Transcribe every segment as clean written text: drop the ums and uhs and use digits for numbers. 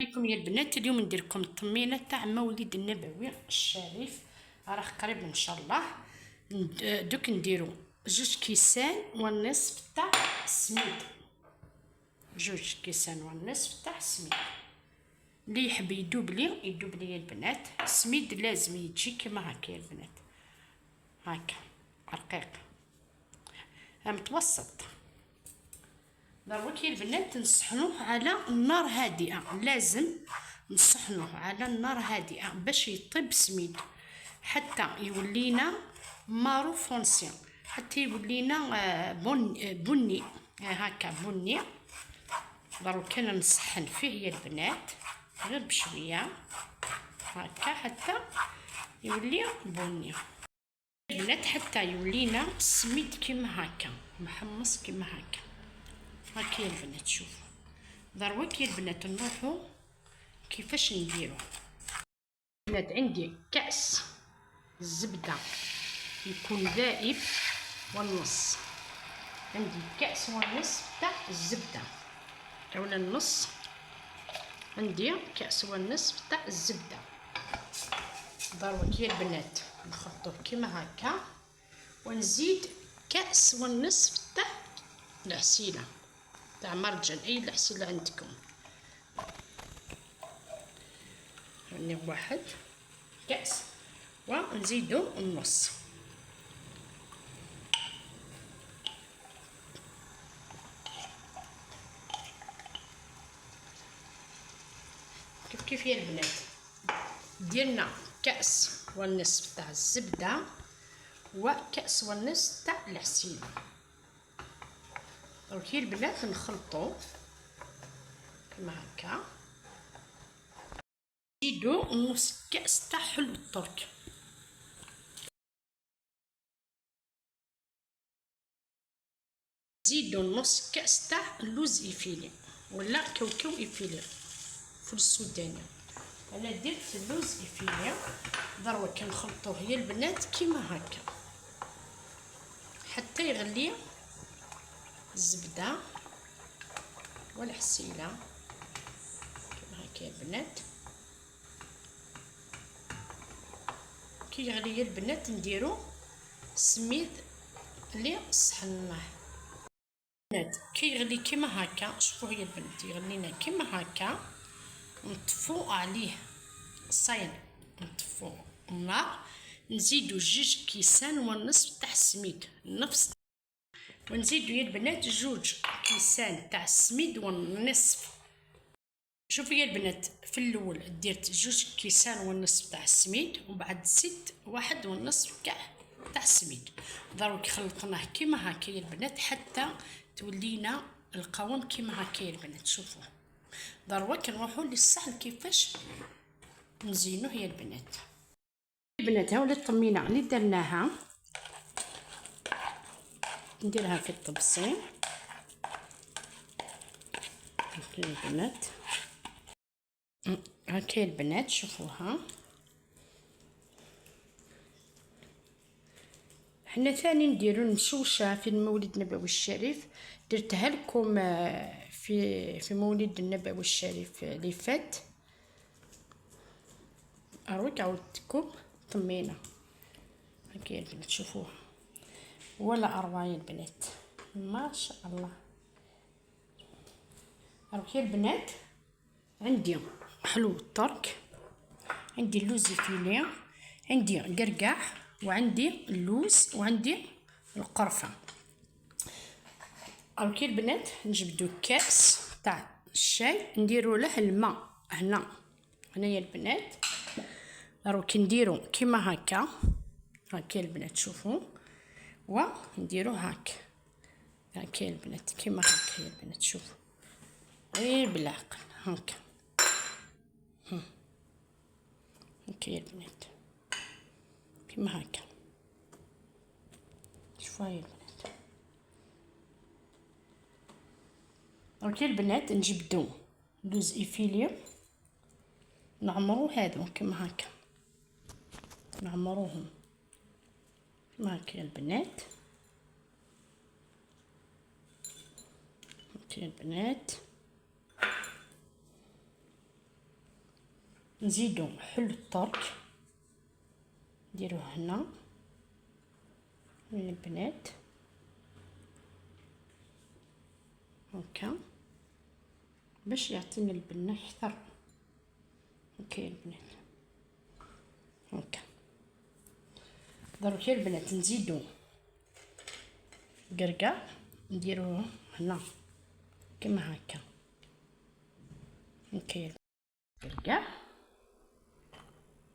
عليكم يا البنات. اليوم ندير لكم الطمينه تاع مولد النبوي الشريف، راه قريب ان شاء الله. دوك نديرو 2 كيسان ونصف تاع السميد، 2 كيسان ونصف تاع السميد. اللي يحب يدوب لي يا البنات. السميد لازم يجي كيما هكا يا البنات، هكا رقيق متوسط. دروك يا البنات نصحنوه على النار هادئه، لازم نصحنوه على النار هادئه باش يطيب سميد حتى يولينا مارو فونسي، حتى يولينا بني هكا بني. دروك كان نصحن فيه يا البنات غير بشويه هكا حتى يولي بني البنات، حتى يولينا السميد كيما هكا محمص كيما هكا. هاكا يا البنات شوفوا. دروك يا البنات نروحو كيفاش نديرو. البنات عندي كأس الزبدة يكون ذائب والنص، عندي كأس ونصف تاع الزبدة ولا النص، عندي كأس ونصف تاع الزبدة. دروك يا البنات نخلطوه كيما هكا، ونزيد كأس ونصف تاع العسيلة تاع مرجان، اي العسيلة عندكم. يعني 1 كأس ونزيدو النص. كيف يا البنات ديرنا كأس ونصف تاع الزبدة وكأس ونصف تاع العسيلة. دروك يا البنات نخلطو كيما هكا، نزيدو نص كأس تاع حلو الترك، نزيدو نص كأس تاع اللوز إيفيلي ولا كاوكاو إيفيلي في السوداني. انا درت اللوز إيفيلي. دروك نخلطوه يا البنات كيما هكا حتى يغلي الزبده والعسيله كيما هكا يا البنات. كي يغلي يا البنات نديرو السميد اللي صحناه. البنات كي يغلي كيما هكا، شوفوا يا البنات يغلينا كيما هكا، نطفو عليه الصين، نطفو النار، نزيدو 2 كيسان ونصف تاع السميد نفس، ونزيدو يا البنات 2 كيسان تاع السميد ونصف. شوفوا يا البنات في الاول درت 2 كيسان ونصف تاع السميد، وبعد زدت 1 ونصف كاع تاع السميد. دروك خلطناه كيما هكا يا البنات حتى تولينا القوام كيما هكا يا البنات. شوفوا دروك نروحو للصحن كيفاش نزينوه يا البنات. البنات ها ولات الطمينه اللي درناها، نديرها في الطبسين هاكا يا البنات، هاكا يا البنات شوفوها. حنا ثاني نديرو المشوشه في المولد النبوي الشريف، درتها لكم في مولد النبوي الشريف اللي فات. اروك عاودتكم طمينه هاكا يا البنات شوفوها، ولا اروع يا البنات ما شاء الله. اروك يا البنات عندي حلو الترك، عندي اللوز فيليه، عندي قرقاع، وعندي اللوز، وعندي القرفه. اروك يا البنات نجبدو كاس تاع الشاي نديرو له الماء هنا يا البنات. دروك نديرو كيما هكا، هاكا يا البنات شوفوا، ونديرو هاكا يا البنات كيما هكا يا البنات شوفوا، غير بالعقل هاكا هاكا يا البنات كيما هكا. شوفوا يا البنات. دروك يا البنات نجبدو لوز إيفيلي نعمرو هادو كيما هكا، نعمروهم كيما هكا يا البنات. هاكا يا البنات نزيدو حلو الترك نديروه هنا من البنات هكا باش يعطينا البنة اكثر. هكا يا البنات هكا. دروك يا البنات نزيدو قرقع نديروه هنا كما هكا. هكا يا قرقع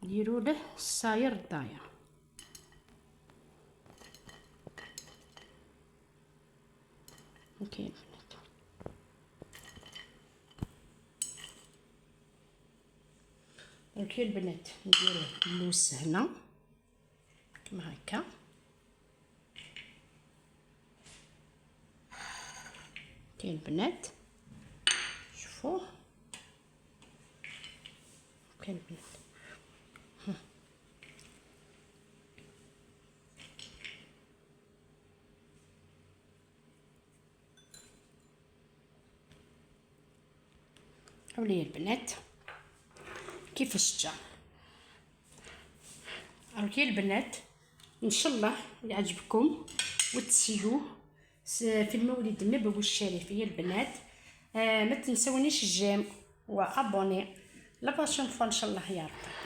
نديرو له الصاير الداير. هكا يا البنات. دروك يا البنات نديرو اللوز هنا كما هكا. هكا يا البنات شوفوه. هكا البنات حولي البنات كيفاش جا. راكي البنات ان شاء الله يعجبكم وتسيوه في المولد النبوي الشريف يا البنات. ما تنسونيش الجيم وابوني لا باشون ان شاء الله يا رب.